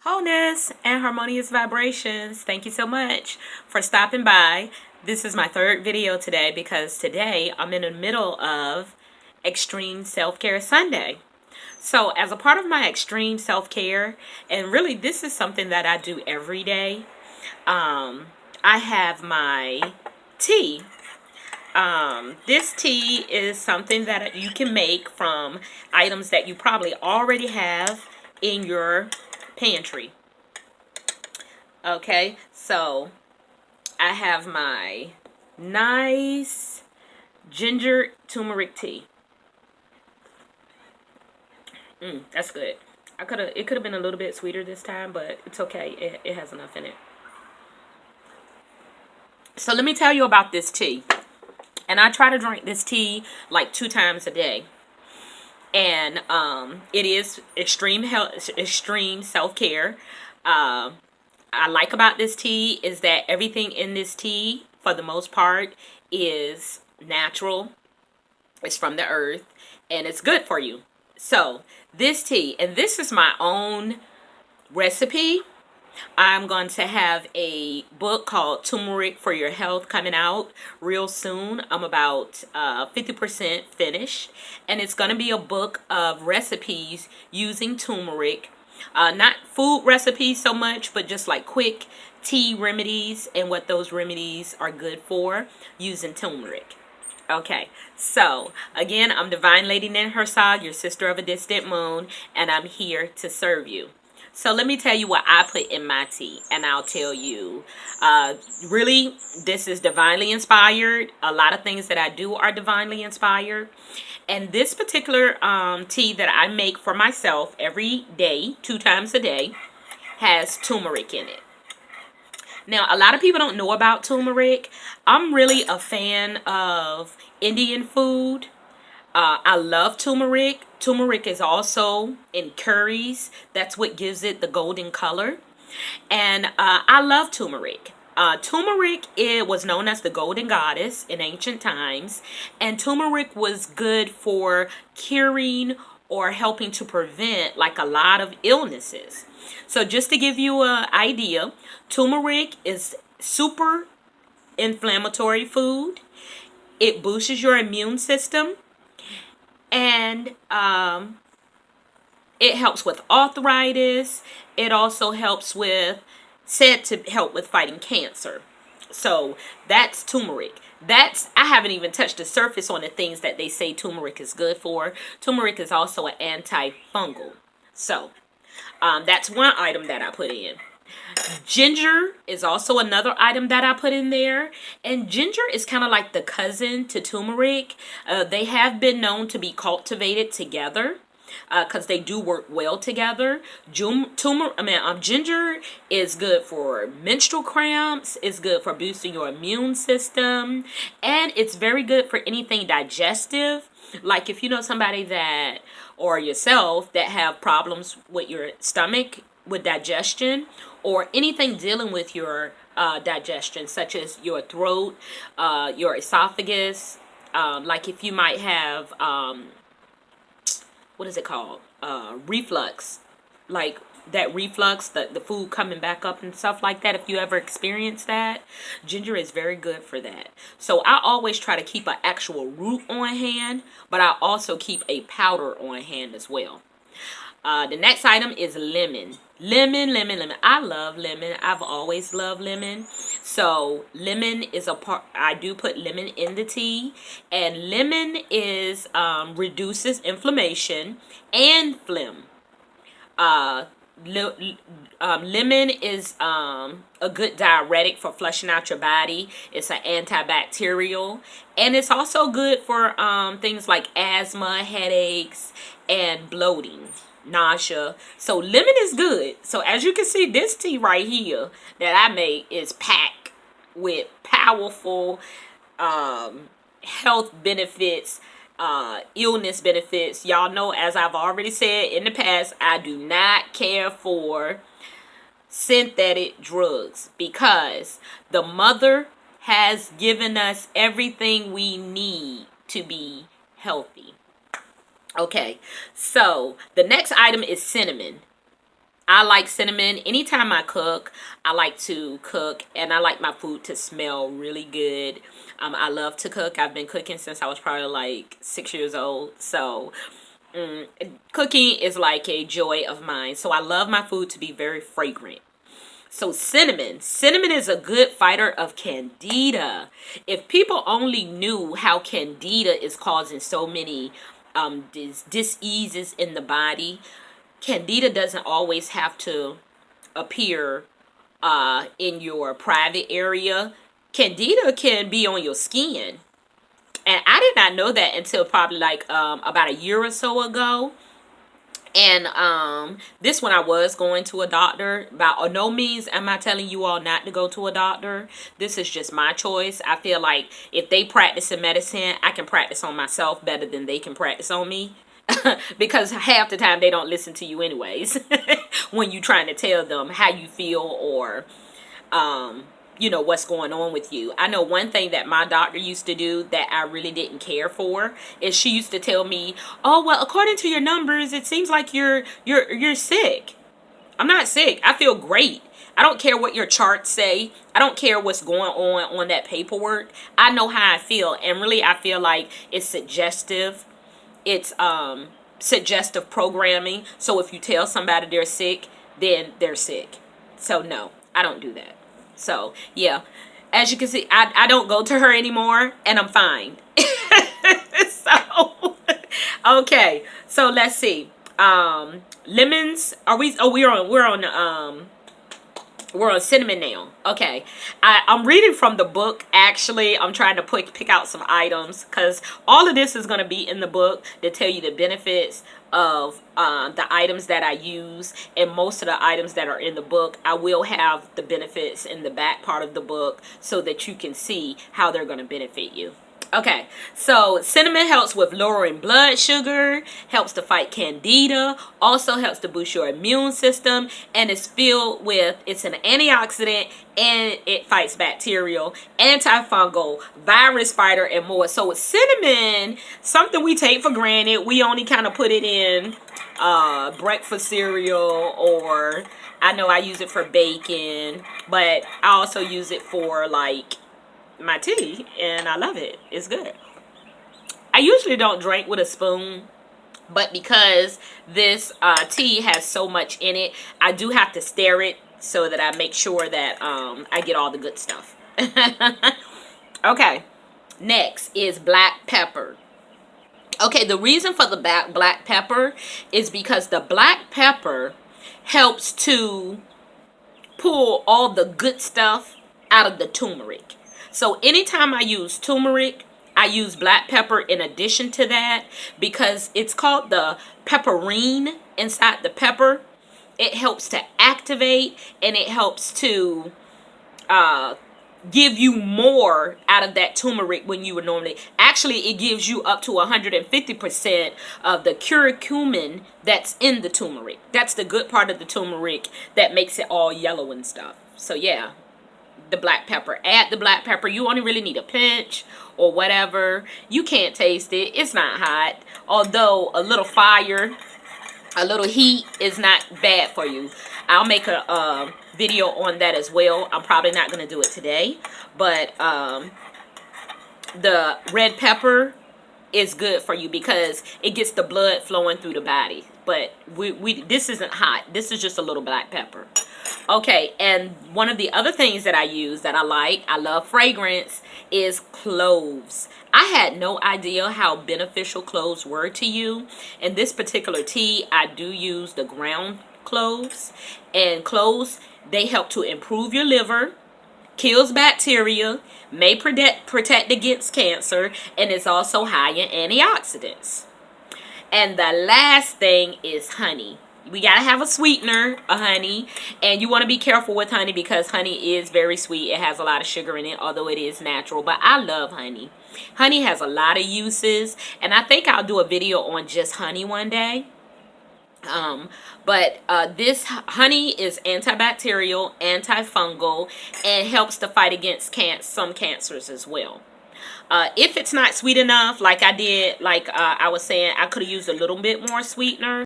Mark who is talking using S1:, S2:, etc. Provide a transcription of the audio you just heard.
S1: Wholeness and harmonious vibrations. Thank you so much for stopping by. This is my third video today because today I'm in the middle of Extreme Self-Care Sunday. So as a part of my extreme self-care, and really this is something that I do every day, I have my tea. This tea is something that you can make from items that you probably already have in your pantry. Okay, so I have my nice ginger turmeric tea. That's good. It could have been a little bit sweeter this time, but it's okay. It has enough in it. So let me tell you about this tea. And I try to drink this tea like 2 times a day. And it is extreme health, extreme self-care. I like about this tea is that everything in this tea, for the most part, is natural. It's from the earth, and it's good for you. So this tea, and this is my own recipe. I'm going to have a book called Turmeric for Your Health coming out real soon. I'm about 50% finished, and it's going to be a book of recipes using turmeric. Not food recipes so much, but just like quick tea remedies and what those remedies are good for using turmeric. Okay, so again, I'm Divine Lady Nin Hersog, your sister of a distant moon, and I'm here to serve you. So let me tell you what I put in my tea, and I'll tell you, really, this is divinely inspired. A lot of things that I do are divinely inspired. And this particular tea that I make for myself every day, 2 times a day, has turmeric in it. Now, a lot of people don't know about turmeric. I'm really a fan of Indian food. I love turmeric. Turmeric is also in curries. That's what gives it the golden color. And I love turmeric. Turmeric, it was known as the golden goddess in ancient times. And turmeric was good for curing or helping to prevent like a lot of illnesses. So just to give you an idea, turmeric is super inflammatory food. It boosts your immune system. And it helps with arthritis. It also helps with, said to help with fighting cancer. So that's turmeric. I haven't even touched the surface on the things that they say turmeric is good for. Turmeric is also an antifungal. So that's one item that I put in. Ginger is also another item that I put in there. And ginger is kind of like the cousin to turmeric. They have been known to be cultivated together because they do work well together. Ginger is good for menstrual cramps. It's good for boosting your immune system. And it's very good for anything digestive. Like if you know somebody that, or yourself, that have problems with your stomach, with digestion, or anything dealing with your digestion, such as your throat, your esophagus, like if you might have, what is it called? Reflux, like that reflux, the food coming back up and stuff like that. If you ever experience that, ginger is very good for that. So I always try to keep an actual root on hand, but I also keep a powder on hand as well. The next item is lemon. Lemon. I love lemon. I've always loved lemon. So lemon is a part. I do put lemon in the tea, and lemon is reduces inflammation and phlegm. Lemon is a good diuretic for flushing out your body. It's an antibacterial, and it's also good for things like asthma, headaches, and bloating, nausea. So lemon is good. So as you can see, this tea right here that I made is packed with powerful health benefits, illness benefits. Y'all know, as I've already said in the past, I do not care for synthetic drugs because the mother has given us everything we need to be healthy. Okay, so the next item is cinnamon. I like cinnamon. Anytime I cook, I like to cook, and I like my food to smell really good. I love to cook. I've been cooking since I was probably like 6 years old. So cooking is like a joy of mine. So I love my food to be very fragrant. So cinnamon is a good fighter of candida. If people only knew how candida is causing so many diseases in the body. Candida doesn't always have to appear in your private area. Candida can be on your skin. And I did not know that until probably like about a year or so ago. And this one I was going to a doctor. By no means am I telling you all not to go to a doctor. This is just my choice. I feel like if they practice in medicine, I can practice on myself better than they can practice on me. Because half the time they don't listen to you anyways when you're trying to tell them how you feel or what's going on with you. I know one thing that my doctor used to do that I really didn't care for is she used to tell me, oh well, according to your numbers it seems like you're sick. I'm not sick. I feel great. I don't care what your charts say. I don't care what's going on that paperwork. I know how I feel, and really I feel like it's suggestive. It's suggestive programming. So if you tell somebody they're sick, then they're sick. So no, I don't do that. So yeah, as you can see, I don't go to her anymore, and I'm fine. So okay, so let's see. Lemons. Are we? Oh, we're on cinnamon now. Okay. I'm reading from the book, actually. I'm trying to pick out some items because all of this is going to be in the book to tell you the benefits of the items that I use. And most of the items that are in the book, I will have the benefits in the back part of the book so that you can see how they're going to benefit you. Okay, so cinnamon helps with lowering blood sugar, helps to fight candida, also helps to boost your immune system, and it's it's an antioxidant, and it fights bacterial, antifungal, virus fighter, and more. So with cinnamon, something we take for granted, we only kind of put it in breakfast cereal, or I know I use it for bacon, but I also use it for like my tea, and I love it. It's good. I usually don't drink with a spoon, but because this tea has so much in it, I do have to stir it so that I make sure that I get all the good stuff. Okay, next is black pepper. Okay, the reason for the black pepper is because the black pepper helps to pull all the good stuff out of the turmeric. So anytime I use turmeric, I use black pepper in addition to that because it's called the pepperine inside the pepper. It helps to activate, and it helps to give you more out of that turmeric when you would normally. Actually, it gives you up to 150% of the curcumin that's in the turmeric. That's the good part of the turmeric that makes it all yellow and stuff. So yeah. The black pepper. Add the black pepper. You only really need a pinch or whatever. You can't taste it. It's not hot. Although a little fire, a little heat is not bad for you. I'll make a video on that as well. I'm probably not going to do it today. But the red pepper is good for you because it gets the blood flowing through the body. But this isn't hot. This is just a little black pepper. Okay, and one of the other things that I use that I love fragrance, is cloves. I had no idea how beneficial cloves were to you. In this particular tea, I do use the ground cloves. And cloves, they help to improve your liver, kills bacteria, may protect against cancer, and is also high in antioxidants. And the last thing is honey. We got to have a sweetener, a honey. And you want to be careful with honey because honey is very sweet. It has a lot of sugar in it, although it is natural. But I love honey. Honey has a lot of uses. And I think I'll do a video on just honey one day. This honey is antibacterial, antifungal, and helps to fight against some cancers as well. If it's not sweet enough, like I did, I was saying, I could have used a little bit more sweetener.